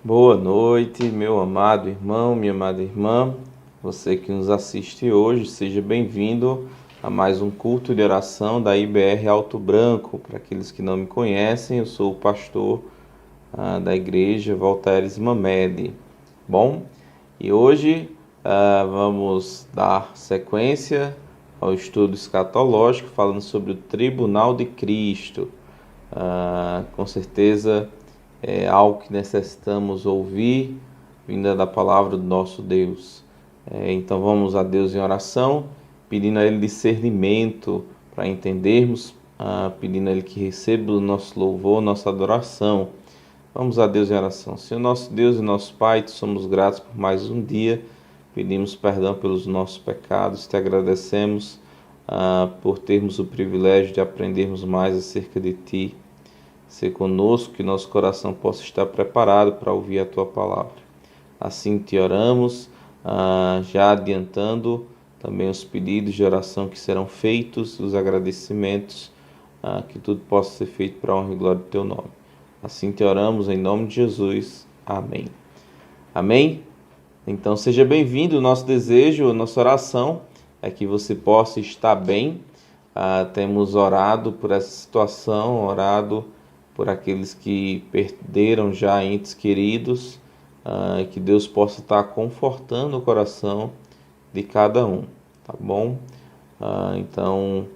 Boa noite, meu amado irmão, minha amada irmã, você que nos assiste hoje, seja bem-vindo a mais um culto de oração da IBR Alto Branco. Para aqueles que não me conhecem, eu sou o pastor da igreja Voltaires Mamed. Bom, e hoje vamos dar sequência ao estudo escatológico, falando sobre o Tribunal de Cristo. Com certeza é algo que necessitamos ouvir, vinda da palavra do nosso Deus. Então vamos a Deus em oração, pedindo a Ele discernimento para entendermos, pedindo a Ele que receba o nosso louvor, nossa adoração. Vamos a Deus em oração. Senhor nosso Deus e nosso Pai, te somos gratos por mais um dia, pedimos perdão pelos nossos pecados, te agradecemos por termos o privilégio de aprendermos mais acerca de Ti. Ser conosco, que nosso coração possa estar preparado para ouvir a Tua palavra. Assim te oramos, já adiantando também os pedidos de oração que serão feitos, os agradecimentos, que tudo possa ser feito para a honra e glória do Teu nome. Assim te oramos em nome de Jesus. Amém. Amém? Então seja bem-vindo. O nosso desejo, a nossa oração é que você possa estar bem. Temos orado por essa situação, orado por aqueles que perderam já entes queridos, que Deus possa estar confortando o coração de cada um, tá bom? Então,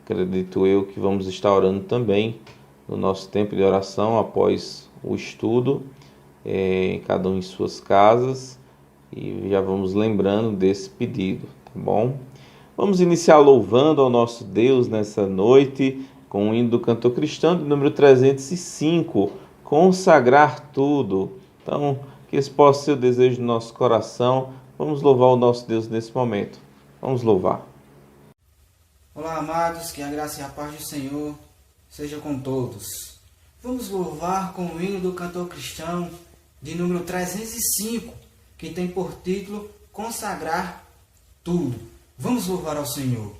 acredito eu que vamos estar orando também no nosso tempo de oração após o estudo, cada um em suas casas, e já vamos lembrando desse pedido, tá bom? Vamos iniciar louvando ao nosso Deus nessa noite, com o hino do cantor cristão de número 305, consagrar tudo. Então, que esse possa ser o desejo do nosso coração. Vamos louvar o nosso Deus nesse momento. Vamos louvar. Olá, amados, que a graça e a paz do Senhor seja com todos. Vamos louvar com o hino do cantor cristão de número 305, que tem por título Consagrar Tudo. Vamos louvar ao Senhor.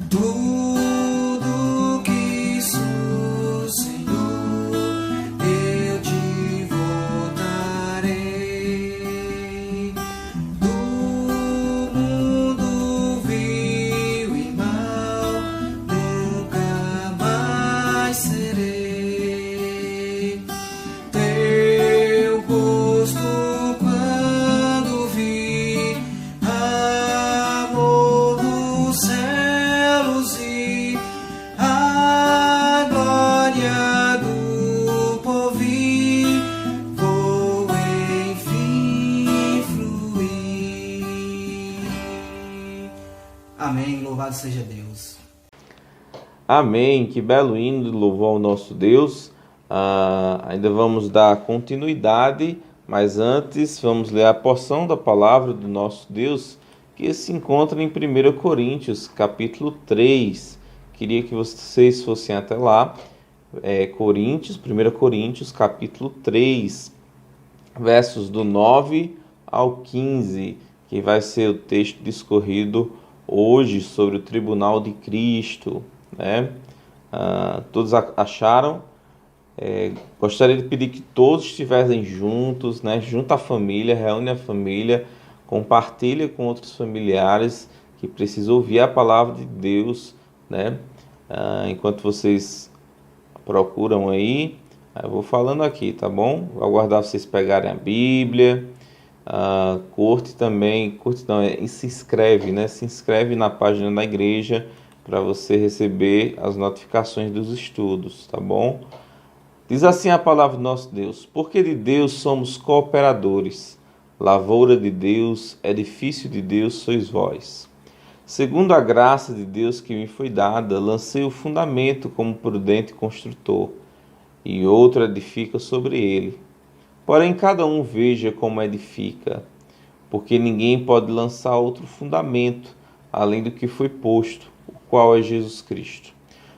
Tudo que sou, Senhor, eu te voltarei. Amém. Louvado seja Deus. Amém. Que belo hino de louvor ao nosso Deus. Ainda vamos dar continuidade, mas antes vamos ler a porção da palavra do nosso Deus que se encontra em 1 Coríntios, capítulo 3. Queria que vocês fossem até lá. 1 Coríntios, capítulo 3, versos do 9 ao 15, que vai ser o texto discorrido hoje sobre o tribunal de Cristo, né? Todos acharam? Gostaria de pedir que todos estivessem juntos, né? Junta a família, reúne a família, compartilha com outros familiares que precisam ouvir a palavra de Deus, né? Enquanto vocês procuram aí, eu vou falando aqui, tá bom? Vou aguardar vocês pegarem a Bíblia. Curte não, e se inscreve, né? Se inscreve na página da igreja para você receber as notificações dos estudos, tá bom? Diz assim a palavra do nosso Deus: porque de Deus somos cooperadores, lavoura de Deus, edifício de Deus sois vós. Segundo a graça de Deus que me foi dada, lancei o fundamento como prudente construtor, e outro edifica sobre ele. Porém, cada um veja como edifica, porque ninguém pode lançar outro fundamento, além do que foi posto, o qual é Jesus Cristo.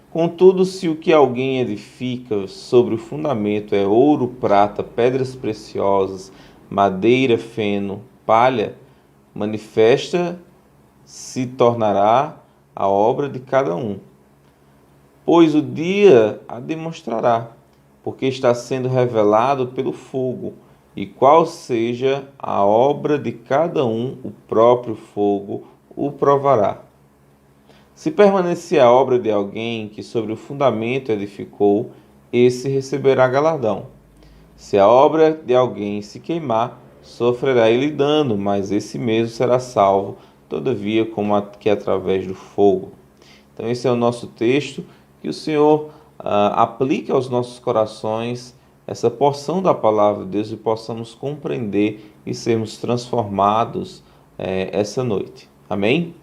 Contudo, se o que alguém edifica sobre o fundamento é ouro, prata, pedras preciosas, madeira, feno, palha, manifesta se tornará a obra de cada um, pois o dia a demonstrará, porque está sendo revelado pelo fogo, e qual seja a obra de cada um, o próprio fogo o provará. Se permanecer a obra de alguém que sobre o fundamento edificou, esse receberá galardão. Se a obra de alguém se queimar, sofrerá ele dano, mas esse mesmo será salvo, todavia como que através do fogo. Então esse é o nosso texto, que o Senhor aplique aos nossos corações essa porção da palavra de Deus e possamos compreender e sermos transformados essa noite. Amém?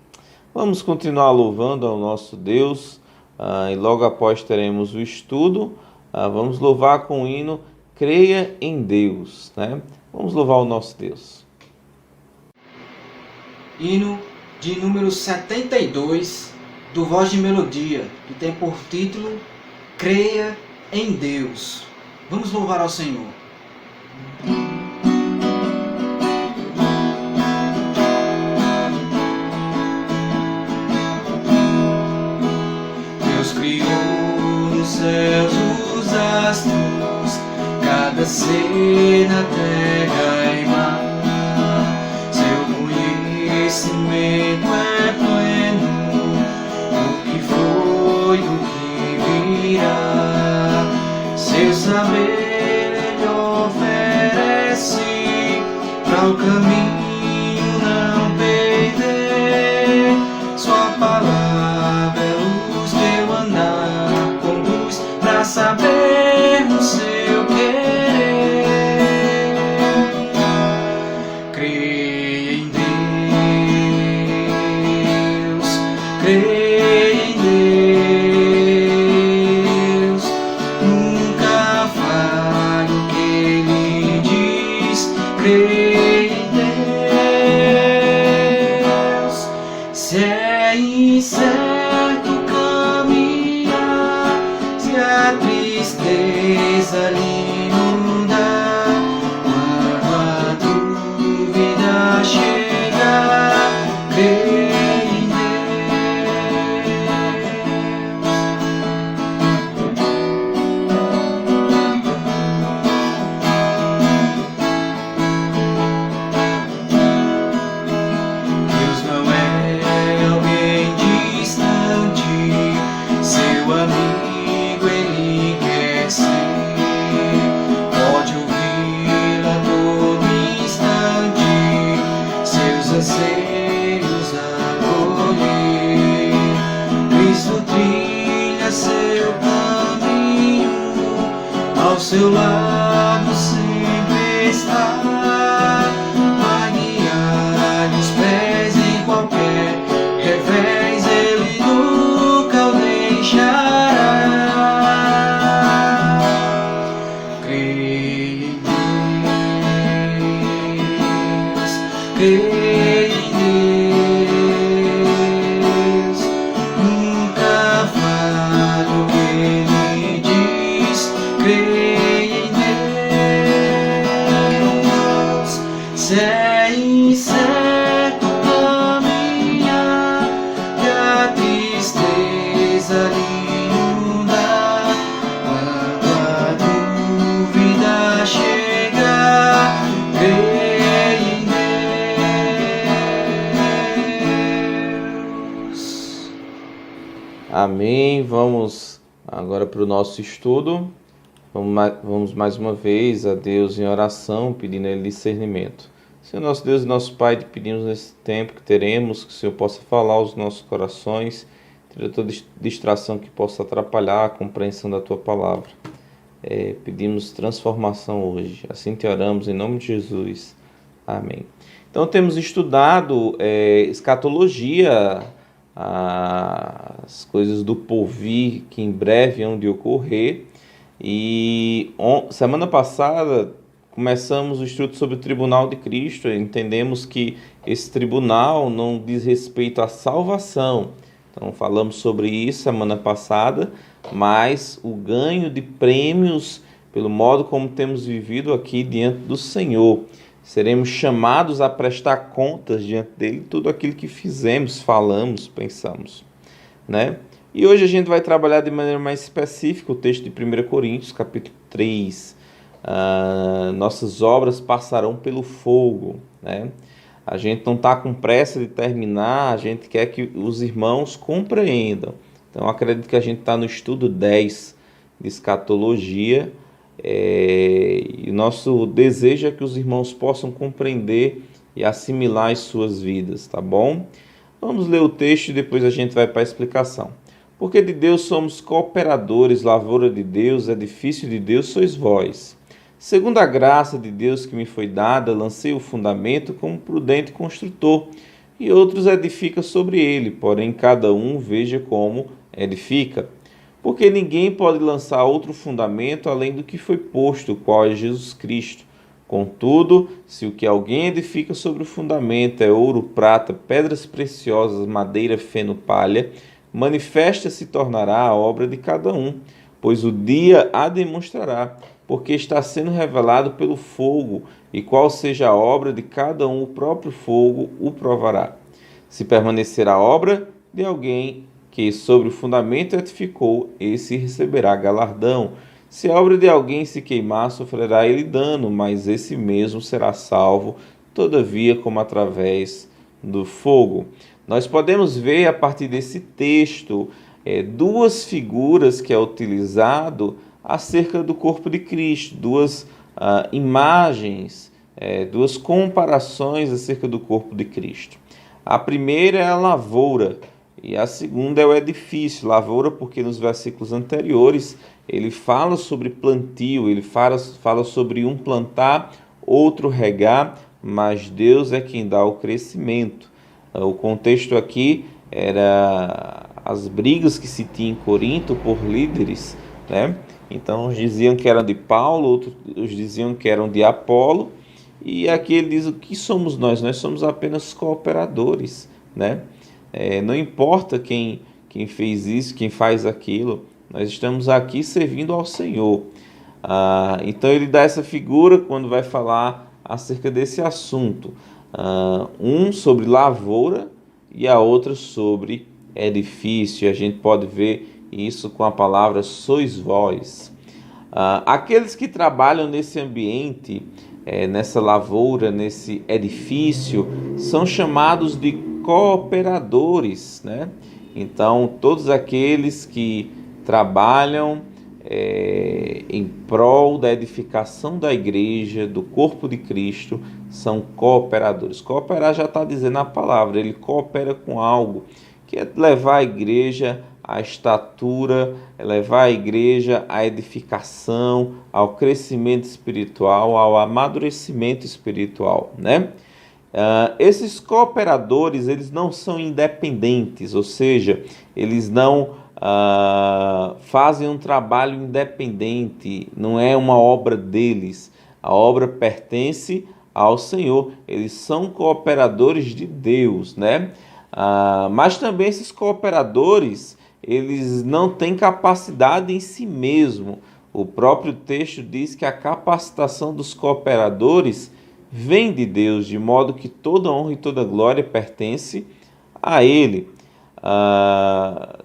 Vamos continuar louvando ao nosso Deus e logo após teremos o estudo. Vamos louvar com o hino Creia em Deus, né? Vamos louvar o nosso Deus. Hino de número 72, do Voz de Melodia, que tem por título Creia em Deus. Vamos louvar ao Senhor. Deus criou nos céus os astros, cada ser na terra e mar. Conhecimento é pleno do que foi, do que virá. Seu saber ele oferece para o caminho não perder. Sua palavra é luz que eu andar, conduz para sabermos seu querer. Creia em Deus, nunca falhe o que Ele diz. Creia em Deus, se é incerto caminhar, se a tristeza lhe inundar, quando a dúvida chegar, creia. Seu amigo ele quer ser. Amém. Vamos agora para o nosso estudo. Vamos mais uma vez a Deus em oração, pedindo a Ele discernimento. Senhor nosso Deus e nosso Pai, te pedimos nesse tempo que teremos, que o Senhor possa falar aos nossos corações, tira toda distração que possa atrapalhar a compreensão da Tua palavra. Pedimos transformação hoje. Assim te oramos em nome de Jesus. Amém. Então temos estudado escatologia, as coisas do porvir que em breve hão de ocorrer. E semana passada começamos o estudo sobre o Tribunal de Cristo. Entendemos que esse tribunal não diz respeito à salvação. Então falamos sobre isso semana passada, mas o ganho de prêmios pelo modo como temos vivido aqui diante do Senhor. Seremos chamados a prestar contas diante dele tudo aquilo que fizemos, falamos, pensamos, né? E hoje a gente vai trabalhar de maneira mais específica o texto de 1 Coríntios, capítulo 3. Nossas obras passarão pelo fogo, né? A gente não está com pressa de terminar, a gente quer que os irmãos compreendam. Então, acredito que a gente está no estudo 10 de escatologia, e o nosso desejo é que os irmãos possam compreender e assimilar as suas vidas, tá bom? Vamos ler o texto e depois a gente vai para a explicação. Porque de Deus somos cooperadores, lavoura de Deus, edifício de Deus sois vós. Segundo a graça de Deus que me foi dada, lancei o fundamento como prudente construtor, e outros edificam sobre ele, porém cada um veja como edifica. Porque ninguém pode lançar outro fundamento além do que foi posto, o qual é Jesus Cristo. Contudo, se o que alguém edifica sobre o fundamento é ouro, prata, pedras preciosas, madeira, feno, palha, manifesta se tornará a obra de cada um, pois o dia a demonstrará, porque está sendo revelado pelo fogo, e qual seja a obra de cada um, o próprio fogo o provará. Se permanecer a obra de alguém que sobre o fundamento edificou, esse receberá galardão. Se a obra de alguém se queimar, sofrerá ele dano, mas esse mesmo será salvo, todavia como através do fogo. Nós podemos ver a partir desse texto duas figuras que é utilizado acerca do corpo de Cristo, duas imagens, duas comparações acerca do corpo de Cristo. A primeira é a lavoura e a segunda é o edifício. Lavoura porque nos versículos anteriores ele fala sobre plantio, ele fala sobre um plantar, outro regar, mas Deus é quem dá o crescimento. O contexto aqui era as brigas que se tinha em Corinto por líderes, né? Então uns diziam que eram de Paulo, outros diziam que eram de Apolo, e aqui ele diz: o que somos nós? Nós somos apenas cooperadores, né? Não importa quem fez isso, quem faz aquilo, nós estamos aqui servindo ao Senhor. Então ele dá essa figura quando vai falar acerca desse assunto. Um sobre lavoura e a outra sobre edifício. A gente pode ver isso com a palavra sois vós. Aqueles que trabalham nesse ambiente, nessa lavoura, nesse edifício, são chamados de cooperadores, né? Então, todos aqueles que trabalham em prol da edificação da igreja, do corpo de Cristo, são cooperadores. Cooperar já está dizendo a palavra, ele coopera com algo, que é levar a igreja à estatura, levar a igreja à edificação, ao crescimento espiritual, ao amadurecimento espiritual, né? Esses cooperadores, eles não são independentes, ou seja, eles não fazem um trabalho independente, não é uma obra deles, a obra pertence ao Senhor, eles são cooperadores de Deus, né? Mas também esses cooperadores, eles não têm capacidade em si mesmo. O próprio texto diz que a capacitação dos cooperadores vem de Deus, de modo que toda honra e toda glória pertence a Ele.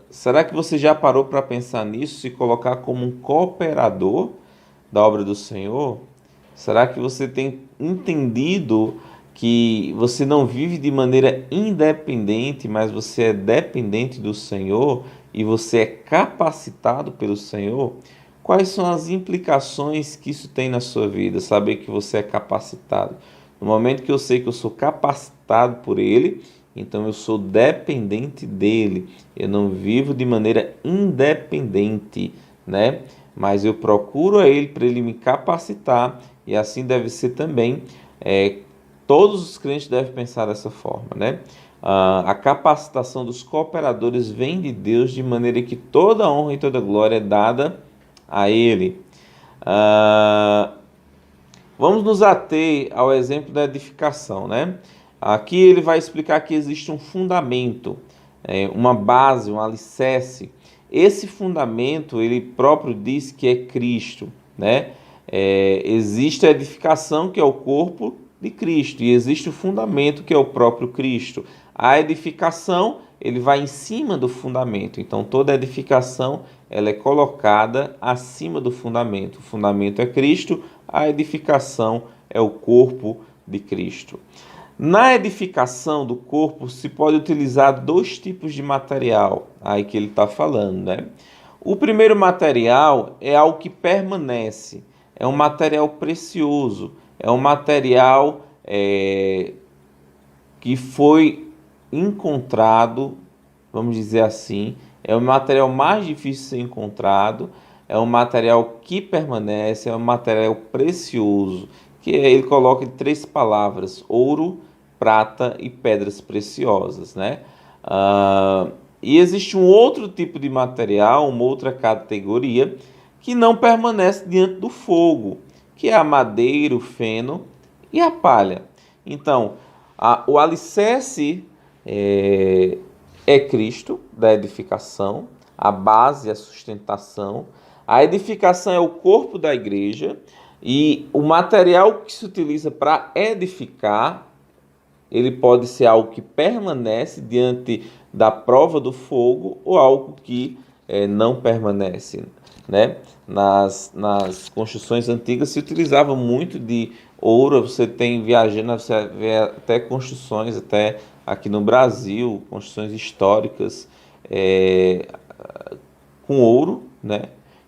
Será que você já parou para pensar nisso, se colocar como um cooperador da obra do Senhor? Será que você tem entendido que você não vive de maneira independente, mas você é dependente do Senhor e você é capacitado pelo Senhor, quais são as implicações que isso tem na sua vida? Saber que você é capacitado. No momento que eu sei que eu sou capacitado por Ele, então eu sou dependente dele. Eu não vivo de maneira independente, né? Mas eu procuro a Ele para Ele me capacitar, e assim deve ser também. Todos os crentes devem pensar dessa forma, né? A capacitação dos cooperadores vem de Deus, de maneira que toda honra e toda glória é dada a Ele. Vamos nos ater ao exemplo da edificação, né? Aqui ele vai explicar que existe um fundamento, uma base, um alicerce. Esse fundamento, ele próprio diz que é Cristo, né? Existe a edificação, que é o corpo de Cristo, e existe o fundamento, que é o próprio Cristo. A edificação, ele vai em cima do fundamento. Então, toda edificação, ela é colocada acima do fundamento. O fundamento é Cristo, a edificação é o corpo de Cristo. Na edificação do corpo, se pode utilizar dois tipos de material, aí que ele está falando, né? O primeiro material é algo que permanece, é um material precioso, é um material que foi encontrado, vamos dizer assim, é o material mais difícil de ser encontrado, é um material que permanece, é um material precioso, que ele coloca em 3 palavras: ouro, prata e pedras preciosas, né? E existe um outro tipo de material, uma outra categoria, que não permanece diante do fogo, que é a madeira, o feno e a palha. Então, o alicerce é Cristo, da edificação, a base, a sustentação. A edificação é o corpo da igreja, e o material que se utiliza para edificar, ele pode ser algo que permanece diante da prova do fogo ou algo que não permanece, né? Nas construções antigas se utilizava muito de ouro. Você tem viajando, você vê até construções, até aqui no Brasil, construções históricas com ouro, né?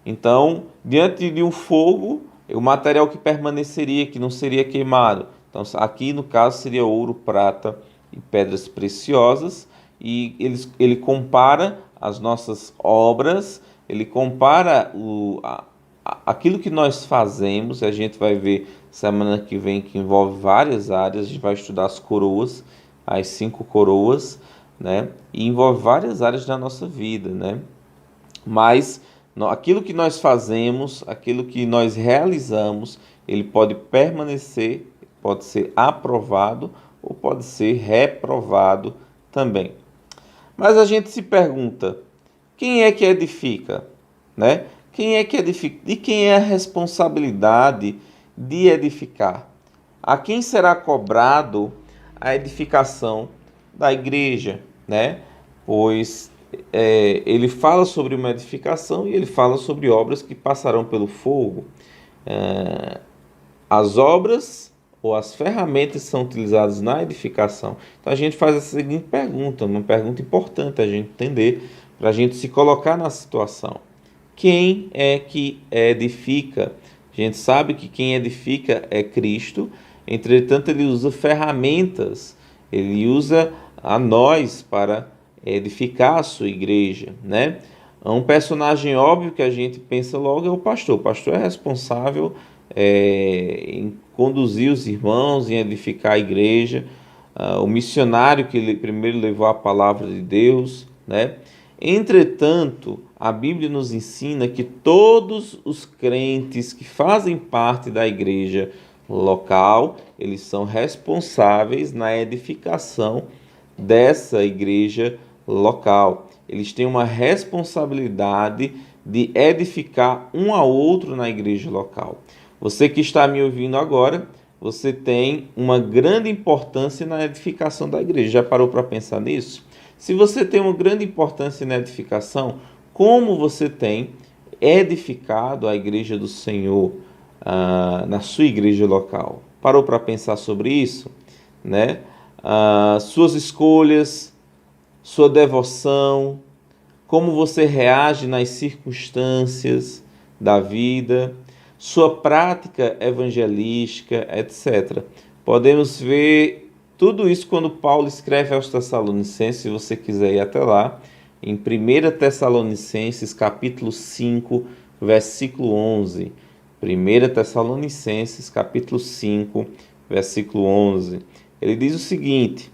Então, diante de um fogo, o material que permaneceria, que não seria queimado. Então, aqui no caso seria ouro, prata e pedras preciosas. E ele compara as nossas obras, ele compara aquilo que nós fazemos. A gente vai ver semana que vem que envolve várias áreas. A gente vai estudar as coroas, as 5 coroas, né? E envolve várias áreas da nossa vida, né? Mas aquilo que nós fazemos, aquilo que nós realizamos, ele pode permanecer, pode ser aprovado ou pode ser reprovado também. Mas a gente se pergunta, quem é que edifica, né? Quem é que edifica? De quem é a responsabilidade de edificar? A quem será cobrado a edificação da igreja, né? Pois ele fala sobre uma edificação e ele fala sobre obras que passarão pelo fogo. As obras ou as ferramentas que são utilizadas na edificação. Então a gente faz a seguinte pergunta, uma pergunta importante a gente entender, para a gente se colocar na situação. Quem é que edifica? A gente sabe que quem edifica é Cristo, entretanto ele usa ferramentas, ele usa a nós para edificar a sua igreja, né? Um personagem óbvio que a gente pensa logo é o pastor. O pastor é responsável em conduzir os irmãos, em edificar a igreja, o missionário que ele primeiro levou a palavra de Deus, né? Entretanto, a Bíblia nos ensina que todos os crentes que fazem parte da igreja local, eles são responsáveis na edificação dessa igreja local. Eles têm uma responsabilidade de edificar um ao outro na igreja local. Você que está me ouvindo agora, você tem uma grande importância na edificação da igreja. Já parou para pensar nisso? Se você tem uma grande importância na edificação, como você tem edificado a igreja do Senhor na sua igreja local? Parou para pensar sobre isso? né? Suas escolhas, sua devoção, como você reage nas circunstâncias da vida, sua prática evangelística, etc. Podemos ver tudo isso quando Paulo escreve aos Tessalonicenses, se você quiser ir até lá, em 1 Tessalonicenses, capítulo 5, versículo 11. 1 Tessalonicenses, capítulo 5, versículo 11. Ele diz o seguinte: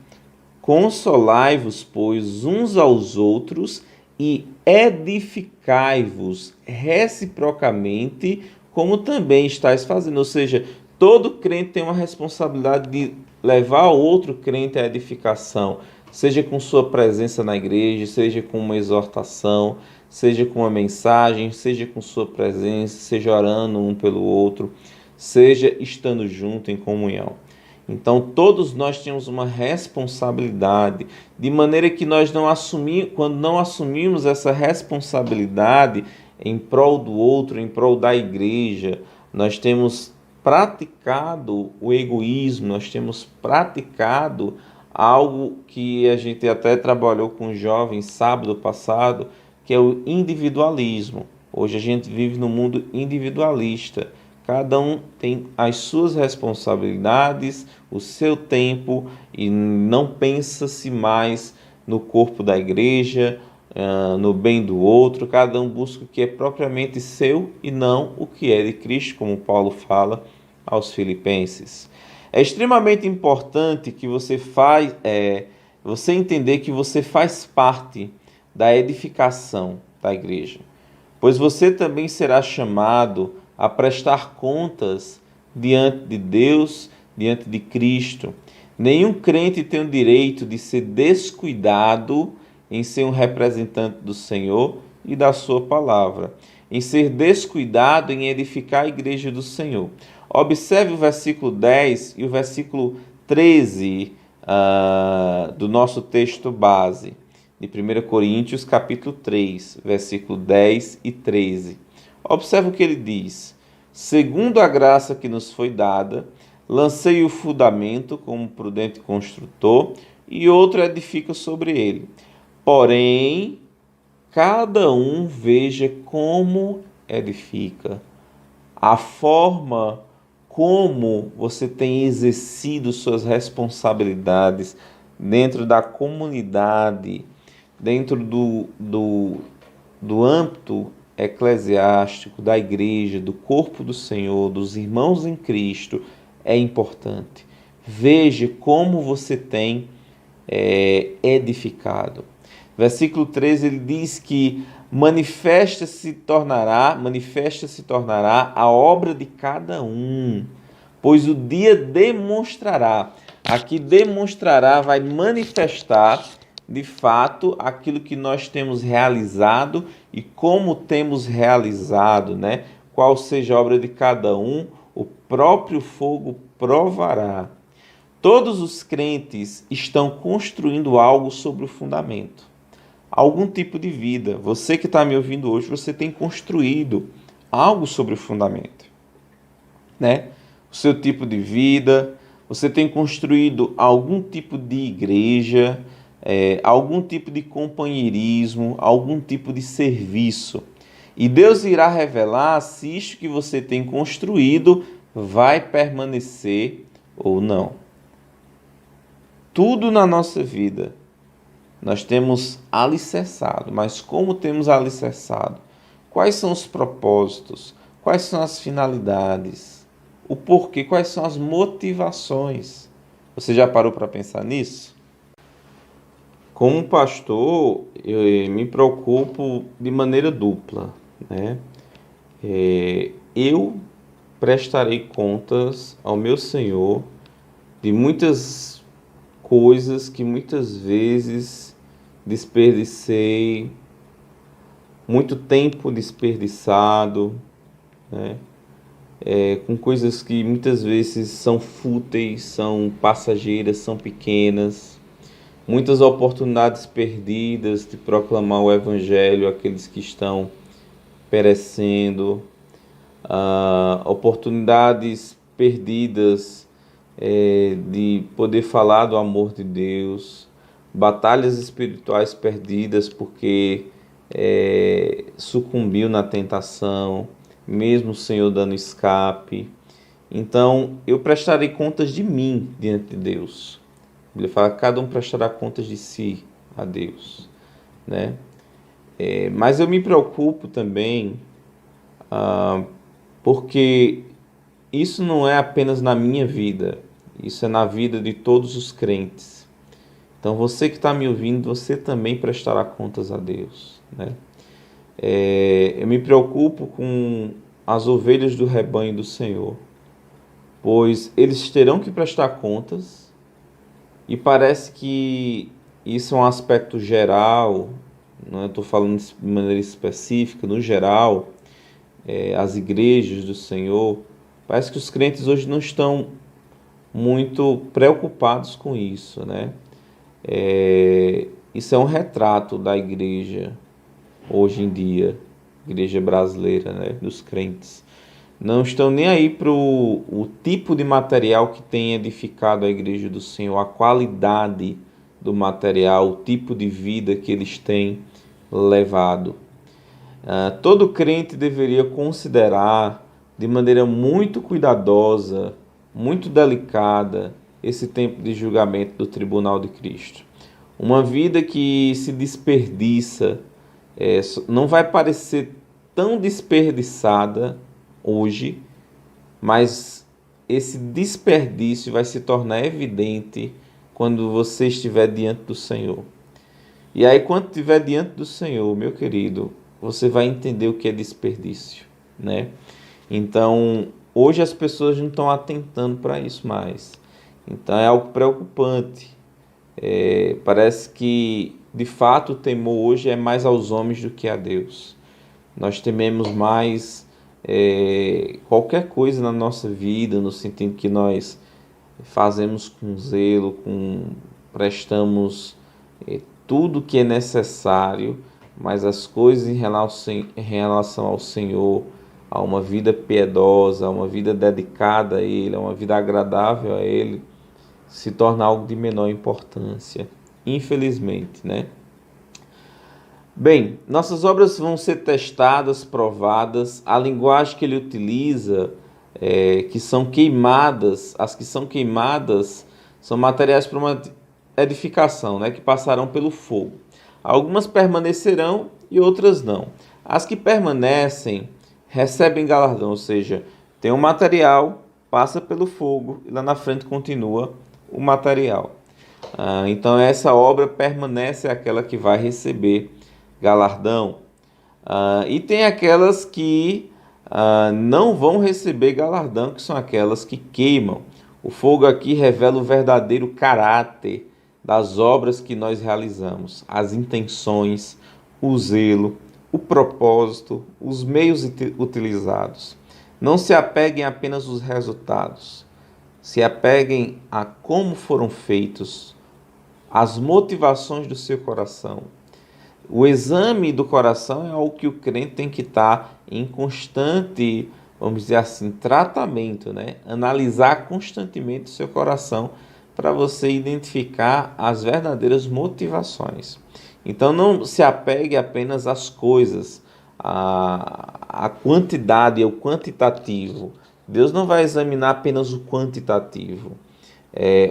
consolai-vos, pois, uns aos outros e edificai-vos reciprocamente, como também estáis fazendo. Ou seja, todo crente tem uma responsabilidade de levar o outro crente à edificação, seja com sua presença na igreja, seja com uma exortação, seja com uma mensagem, seja com sua presença, seja orando um pelo outro, seja estando junto em comunhão. Então, todos nós temos uma responsabilidade, de maneira que nós quando não assumimos essa responsabilidade em prol do outro, em prol da igreja, nós temos praticado o egoísmo, nós temos praticado algo que a gente até trabalhou com jovens sábado passado, que é o individualismo. Hoje a gente vive num mundo individualista. Cada um tem as suas responsabilidades, o seu tempo, e não pensa-se mais no corpo da igreja, no bem do outro. Cada um busca o que é propriamente seu e não o que é de Cristo, como Paulo fala aos Filipenses. É extremamente importante que você entender que você faz parte da edificação da igreja, pois você também será chamado a prestar contas diante de Deus, diante de Cristo. Nenhum crente tem o direito de ser descuidado em ser um representante do Senhor e da sua palavra, em ser descuidado em edificar a igreja do Senhor. Observe o versículo 10 e o versículo 13 do nosso texto base, de 1 Coríntios, capítulo 3, versículo 10 e 13. Observe o que ele diz: segundo a graça que nos foi dada, lancei o fundamento como prudente construtor, e outro edifica sobre ele. Porém, cada um veja como edifica. A forma como você tem exercido suas responsabilidades dentro da comunidade, dentro do âmbito eclesiástico, da igreja, do corpo do Senhor, dos irmãos em Cristo, é importante. Veja como você tem edificado. Versículo 13, ele diz que manifesta-se tornará a obra de cada um, pois o dia demonstrará. Aqui demonstrará, vai manifestar de fato aquilo que nós temos realizado e como temos realizado, né? Qual seja a obra de cada um, o próprio fogo provará. Todos os crentes estão construindo algo sobre o fundamento, algum tipo de vida. Você que está me ouvindo hoje, você tem construído algo sobre o fundamento, né? O seu tipo de vida, você tem construído algum tipo de igreja, algum tipo de companheirismo, algum tipo de serviço. E Deus irá revelar se isto que você tem construído vai permanecer ou não. Tudo na nossa vida nós temos alicerçado, mas como temos alicerçado? Quais são os propósitos? Quais são as finalidades? O porquê? Quais são as motivações? Você já parou para pensar nisso? Como pastor, eu me preocupo de maneira dupla, né? Eu prestarei contas ao meu Senhor de muitas coisas que muitas vezes desperdicei, muito tempo desperdiçado, né? Com coisas que muitas vezes são fúteis, são passageiras, são pequenas, muitas oportunidades perdidas de proclamar o Evangelho àqueles que estão perecendo, oportunidades perdidas de poder falar do amor de Deus, batalhas espirituais perdidas porque sucumbiu na tentação, mesmo o Senhor dando escape. Então, eu prestarei contas de mim diante de Deus. Ele fala que cada um prestará contas de si a Deus, né? Mas eu me preocupo também, porque isso não é apenas na minha vida, isso é na vida de todos os crentes. Então, você que está me ouvindo, você também prestará contas a Deus, né? Eu me preocupo com as ovelhas do rebanho do Senhor, pois eles terão que prestar contas, e parece que isso é um aspecto geral, não estou falando de maneira específica, no geral, as igrejas do Senhor, parece que os crentes hoje não estão muito preocupados com isso, né? Isso é um retrato da igreja hoje em dia, igreja brasileira, né? Dos crentes. Não estão nem aí para o tipo de material que tem edificado a igreja do Senhor, a qualidade do material, o tipo de vida que eles têm levado. Todo crente deveria considerar de maneira muito cuidadosa, muito delicada, esse tempo de julgamento do tribunal de Cristo. Uma vida que se desperdiça, não vai parecer tão desperdiçada hoje, mas esse desperdício vai se tornar evidente quando você estiver diante do Senhor. E aí, quando estiver diante do Senhor, meu querido, você vai entender o que é desperdício, né? Então, hoje as pessoas não estão atentando para isso mais. Então, é algo preocupante. Parece que, de fato, o temor hoje é mais aos homens do que a Deus. Nós tememos mais qualquer coisa na nossa vida, no sentido que nós fazemos com zelo, prestamos tudo que é necessário, mas as coisas em relação ao Senhor, a uma vida piedosa, a uma vida dedicada a Ele, a uma vida agradável a Ele, se torna algo de menor importância, infelizmente, né? Bem, nossas obras vão ser testadas, provadas. A linguagem que ele utiliza, que são queimadas, as que são queimadas são materiais para uma edificação, né, que passarão pelo fogo. Algumas permanecerão e outras não. As que permanecem recebem galardão, ou seja, tem um material, passa pelo fogo e lá na frente continua o material. Então essa obra permanece aquela que vai receber galardão. E tem aquelas que não vão receber galardão, que são aquelas que queimam. O fogo aqui revela o verdadeiro caráter das obras que nós realizamos, as intenções, o zelo, o propósito, os meios utilizados. Não se apeguem apenas aos resultados, se apeguem a como foram feitos, as motivações do seu coração. O exame do coração é algo que o crente tem que estar em constante, vamos dizer assim, tratamento, né? Analisar constantemente o seu coração para você identificar as verdadeiras motivações. Então não se apegue apenas às coisas, à quantidade, ao quantitativo. Deus não vai examinar apenas o quantitativo,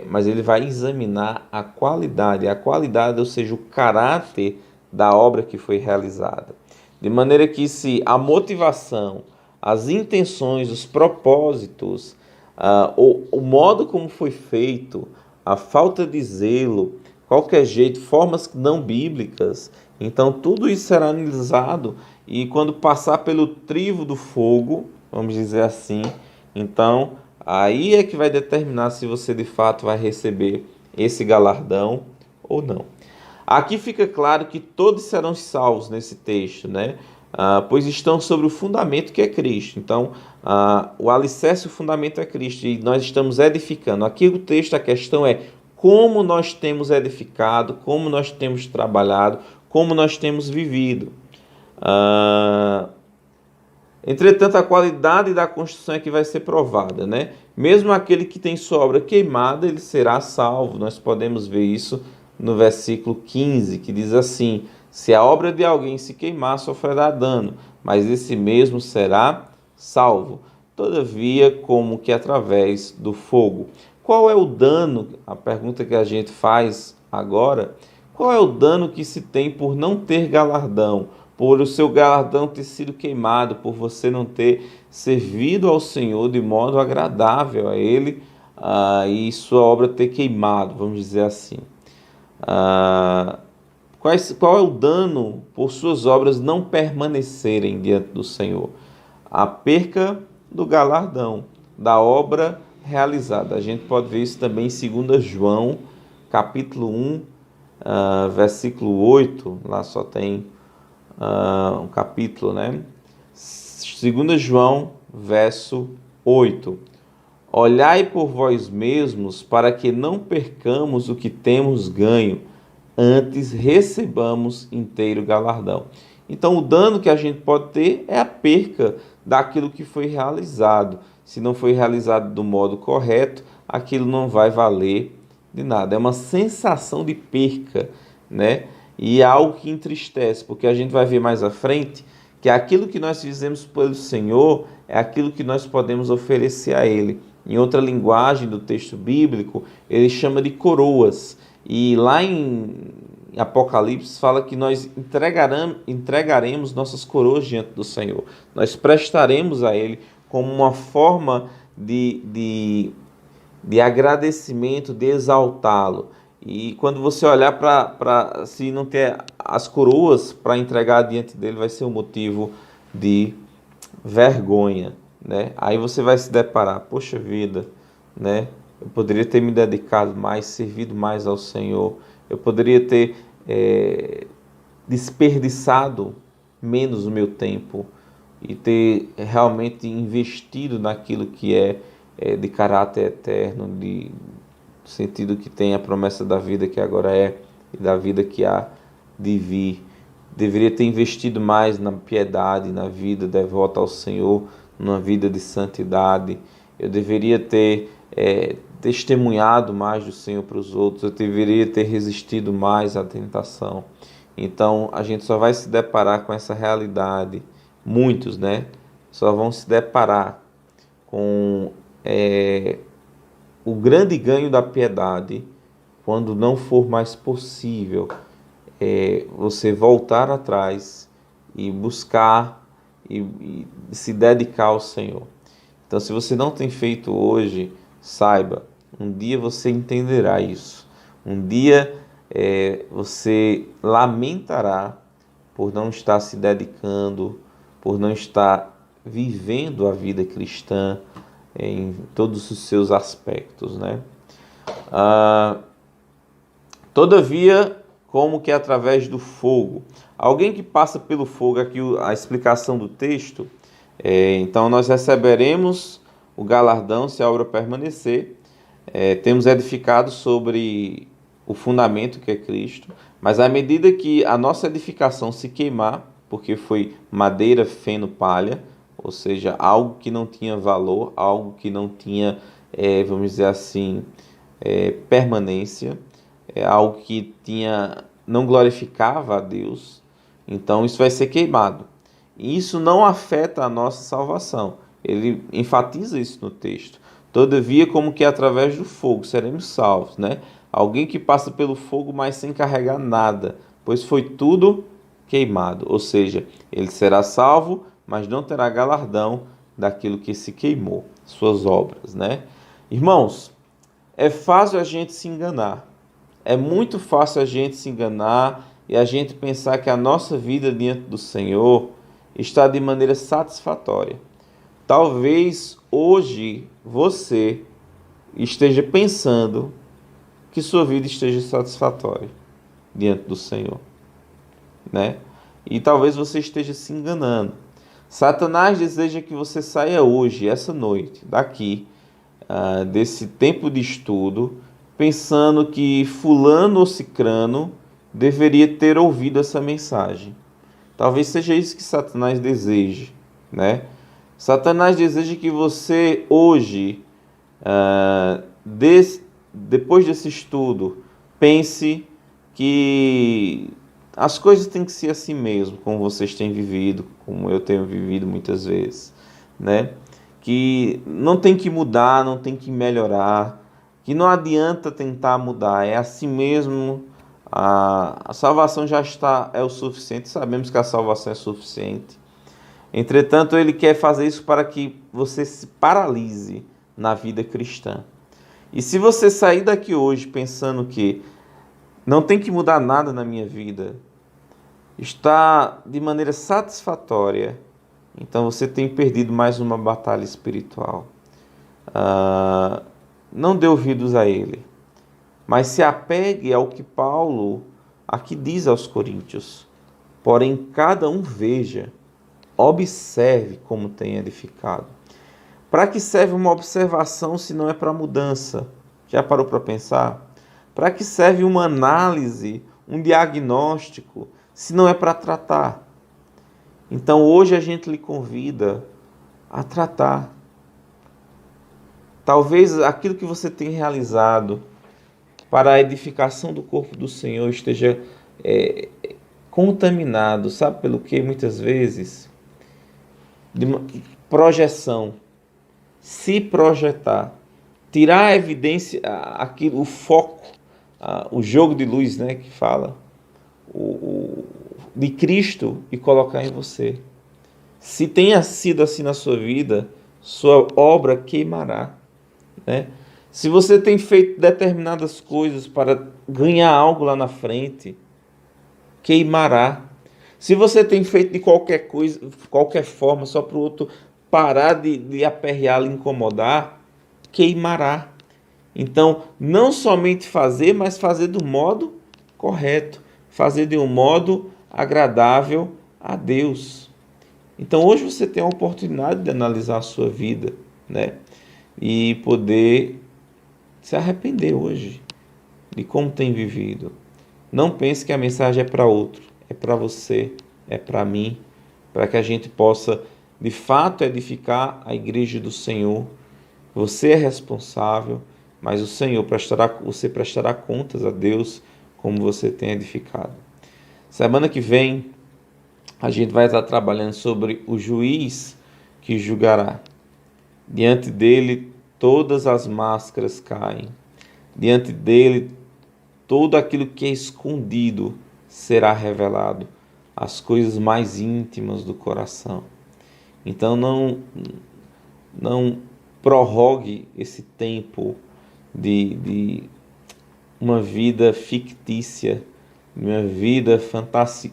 mas Ele vai examinar a qualidade, ou seja, o caráter da obra que foi realizada. De maneira que se a motivação, as intenções, os propósitos, o modo como foi feito, a falta de zelo, qualquer jeito, formas não bíblicas, então tudo isso será analisado e quando passar pelo crivo do fogo, vamos dizer assim, então aí é que vai determinar se você de fato vai receber esse galardão ou não. Aqui fica claro que todos serão salvos nesse texto, né? Pois estão sobre o fundamento que é Cristo. Então, o alicerce, o fundamento é Cristo e nós estamos edificando. Aqui o texto, a questão é como nós temos edificado, como nós temos trabalhado, como nós temos vivido. Entretanto, a qualidade da construção é que vai ser provada, né? Mesmo aquele que tem sua obra queimada, ele será salvo. Nós podemos ver isso no versículo 15, que diz assim: se a obra de alguém se queimar, sofrerá dano, mas esse mesmo será salvo. Todavia, como que através do fogo. Qual é o dano? A pergunta que a gente faz agora: qual é o dano que se tem por não ter galardão? Por o seu galardão ter sido queimado, por você não ter servido ao Senhor de modo agradável a Ele, e sua obra ter queimado, vamos dizer assim. Qual é o dano por suas obras não permanecerem diante do Senhor? A perca do galardão, da obra realizada. A gente pode ver isso também em 2 João, capítulo 1, versículo 8, lá só tem um capítulo, né? 2 João, verso 8. Olhai por vós mesmos para que não percamos o que temos ganho, antes recebamos inteiro galardão. Então, o dano que a gente pode ter é a perca daquilo que foi realizado. Se não foi realizado do modo correto, aquilo não vai valer de nada. É uma sensação de perca, né? E é algo que entristece, porque a gente vai ver mais à frente que aquilo que nós fizemos pelo Senhor é aquilo que nós podemos oferecer a Ele. Em outra linguagem do texto bíblico, ele chama de coroas. E lá em Apocalipse fala que nós entregaremos nossas coroas diante do Senhor. Nós prestaremos a Ele como uma forma de agradecimento, de exaltá-lo. E quando você olhar para se não ter as coroas para entregar diante dele, vai ser um motivo de vergonha, né? Aí você vai se deparar, poxa vida, né? Eu poderia ter me dedicado mais, servido mais ao Senhor. Eu poderia ter desperdiçado menos o meu tempo e ter realmente investido naquilo que é de caráter eterno, no sentido que tem a promessa da vida que agora é e da vida que há de vir. Deveria ter investido mais na piedade, na vida devota ao Senhor, numa vida de santidade. Eu deveria ter testemunhado mais do Senhor para os outros. Eu deveria ter resistido mais à tentação. Então, a gente só vai se deparar com essa realidade. Muitos, né? Só vão se deparar com o grande ganho da piedade quando não for mais possível você voltar atrás e buscar e se dedicar ao Senhor. Então, se você não tem feito hoje, saiba, um dia você entenderá isso. Um dia você lamentará por não estar se dedicando, por não estar vivendo a vida cristã em todos os seus aspectos, né? Todavia, como que através do fogo. Alguém que passa pelo fogo, aqui a explicação do texto, então nós receberemos o galardão se a obra permanecer. Temos edificado sobre o fundamento que é Cristo, mas à medida que a nossa edificação se queimar, porque foi madeira, feno, palha, ou seja, algo que não tinha valor, algo que não tinha, vamos dizer assim, permanência, algo que não glorificava a Deus, então isso vai ser queimado. E isso não afeta a nossa salvação. Ele enfatiza isso no texto. Todavia, como que através do fogo seremos salvos, né? Alguém que passa pelo fogo, mas sem carregar nada, pois foi tudo queimado. Ou seja, ele será salvo, mas não terá galardão daquilo que se queimou, suas obras, né? Irmãos, é fácil a gente se enganar. É muito fácil a gente se enganar e a gente pensar que a nossa vida diante do Senhor está de maneira satisfatória. Talvez hoje você esteja pensando que sua vida esteja satisfatória diante do Senhor, né? E talvez você esteja se enganando. Satanás deseja que você saia hoje, essa noite, daqui, desse tempo de estudo, pensando que fulano ou cicrano deveria ter ouvido essa mensagem. Talvez seja isso que Satanás deseje, né? Satanás deseja que você hoje, depois desse estudo, pense que as coisas têm que ser assim mesmo, como vocês têm vivido, como eu tenho vivido muitas vezes, né? Que não tem que mudar, não tem que melhorar, que não adianta tentar mudar, é assim mesmo. A salvação já está, é o suficiente, sabemos que a salvação é suficiente. Entretanto, ele quer fazer isso para que você se paralise na vida cristã. E se você sair daqui hoje pensando que não tem que mudar nada na minha vida, está de maneira satisfatória, então você tem perdido mais uma batalha espiritual. Não dê ouvidos a ele, mas se apegue ao que Paulo aqui diz aos Coríntios. Porém, cada um veja, observe como tem edificado. Para que serve uma observação se não é para mudança? Já parou para pensar? Para que serve uma análise, um diagnóstico, se não é para tratar? Então hoje a gente lhe convida a tratar. Talvez aquilo que você tem realizado para a edificação do corpo do Senhor esteja contaminado. Sabe pelo que? Muitas vezes, de projeção. Se projetar. Tirar a evidência, aquilo, o foco, o jogo de luz, né, que fala, de Cristo e colocar em você. Se tenha sido assim na sua vida, sua obra queimará, né? Se você tem feito determinadas coisas para ganhar algo lá na frente, queimará. Se você tem feito de qualquer coisa, qualquer forma, só para o outro parar de aperrear, lhe incomodar, queimará. Então, não somente fazer, mas fazer do modo correto, fazer de um modo agradável a Deus. Então, hoje você tem a oportunidade de analisar a sua vida, né? E poder se arrepender hoje de como tem vivido. Não pense que a mensagem é para outro, é para você, é para mim, para que a gente possa, de fato, edificar a igreja do Senhor. Você é responsável, mas você prestará contas a Deus como você tem edificado. Semana que vem, a gente vai estar trabalhando sobre o juiz que julgará. Diante dele, todas as máscaras caem. Diante dele, tudo aquilo que é escondido será revelado, as coisas mais íntimas do coração. Então não prorrogue esse tempo de uma vida fictícia, uma vida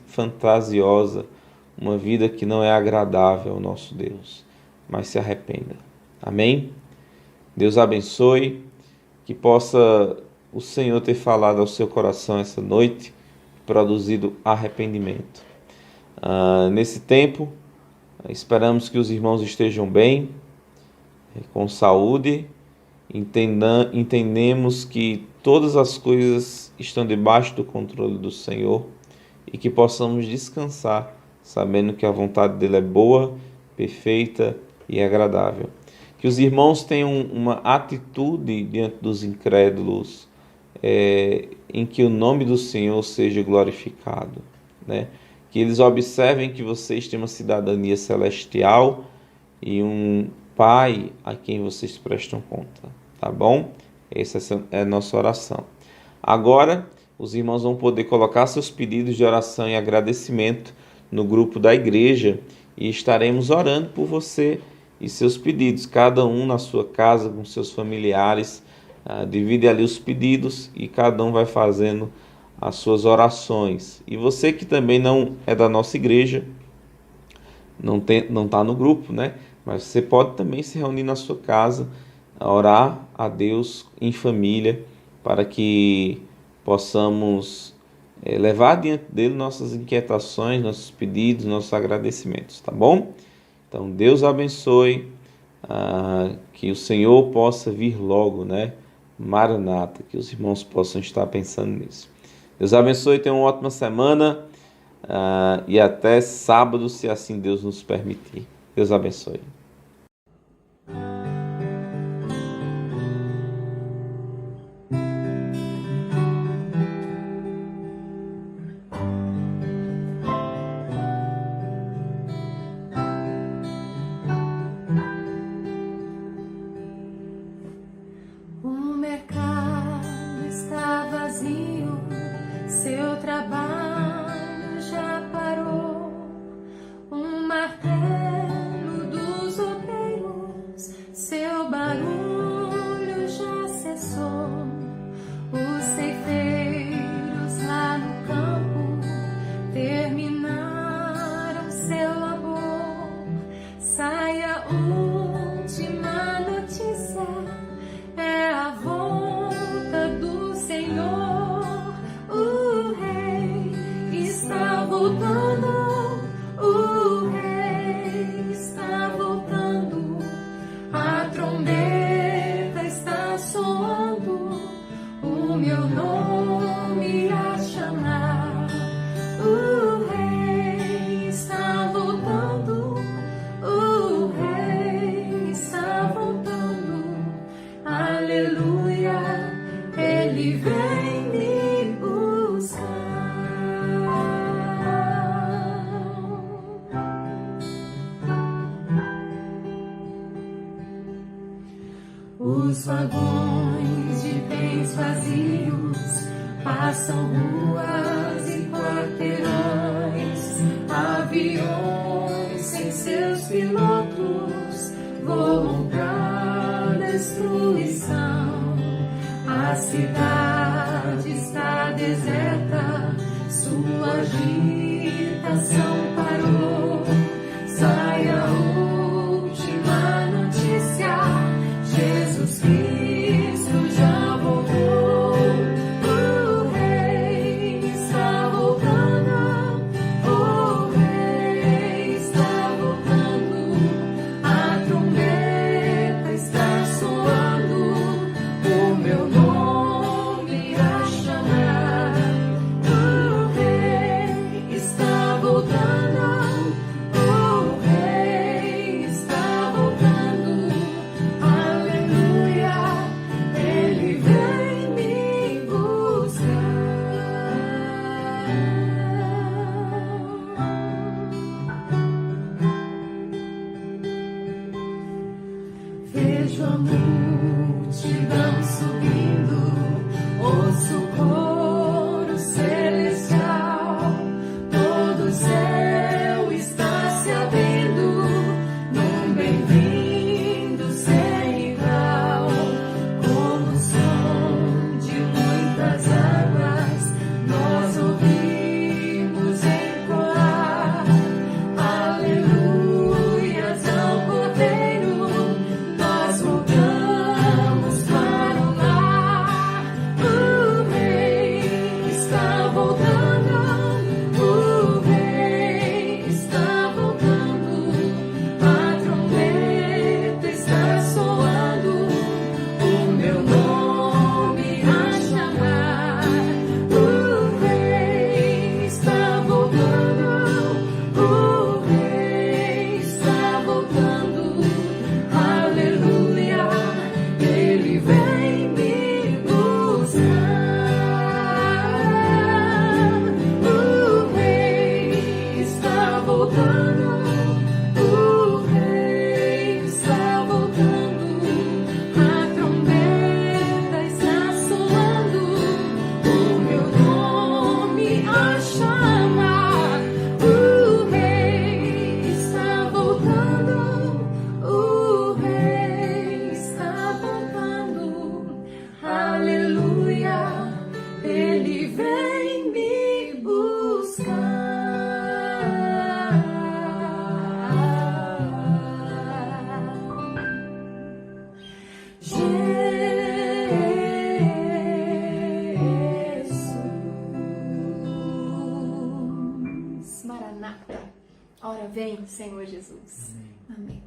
fantasiosa, uma vida que não é agradável ao nosso Deus, mas se arrependa. Amém? Deus abençoe, que possa o Senhor ter falado ao seu coração essa noite, produzido arrependimento. Nesse tempo, esperamos que os irmãos estejam bem, com saúde, entendemos que todas as coisas estão debaixo do controle do Senhor e que possamos descansar, sabendo que a vontade dele é boa, perfeita e agradável. Que os irmãos tenham uma atitude diante dos incrédulos, em que o nome do Senhor seja glorificado, né? Que eles observem que vocês têm uma cidadania celestial e um Pai a quem vocês prestam conta, tá bom? Essa é a nossa oração. Agora, os irmãos vão poder colocar seus pedidos de oração e agradecimento no grupo da igreja e estaremos orando por você e seus pedidos, cada um na sua casa, com seus familiares. Divide ali os pedidos e cada um vai fazendo as suas orações. E você que também não é da nossa igreja, não está no grupo, né? Mas você pode também se reunir na sua casa, orar a Deus em família, para que possamos levar diante dele nossas inquietações, nossos pedidos, nossos agradecimentos, tá bom? Então Deus abençoe, que o Senhor possa vir logo, né? Maranata, que os irmãos possam estar pensando nisso. Deus abençoe, tenha uma ótima semana e até sábado, se assim Deus nos permitir. Deus abençoe. O mercado está vazio, seu trabalho já parou. Um martelo dos obreiros, seu barulho já cessou. Os ceifeiros lá no campo terminaram seu labor. Sai a última notícia, é a volta do Senhor. O Rei está voltando, o Rei está voltando. A trombeta está soando, o meu nome a chamar. O Rei está voltando, o Rei está voltando. Aleluia, Ele vem me buscar. Os vagões de bens vazios passam ruas e quarteirões. Aviões sem seus pilotos voam pra destruição. A cidade está deserta, sua agitação parou. Sai a última notícia, Jesus Cristo já voltou. O Rei está voltando, o Rei está voltando. A trombeta está soando, o meu nome a chamar. O Rei está voltando, o Rei está voltando. Aleluia, Ele vem me buscar. Vejo a multidão subindo, ouço o coro celestial. Todo o céu está se abrindo num bem-vindo sem igual. Como o som de muitas águas, nós ouvimos ecoar. Aleluias ao Cordeiro, nós voltamos para o lar. O Rei está voltando, o Rei está voltando. A trombeta está soando, o meu nome a chamar. O Rei está voltando, o Rei está voltando. Aleluia, Ele vem me buscar. O Rei está voltando, o Rei está voltando. A trombeta está soando, o meu nome a chamar. O Rei está voltando, o Rei está voltando. Aleluia, Ele vem me buscar. Jesus, Maranata, ora vem, Senhor Jesus. Amém.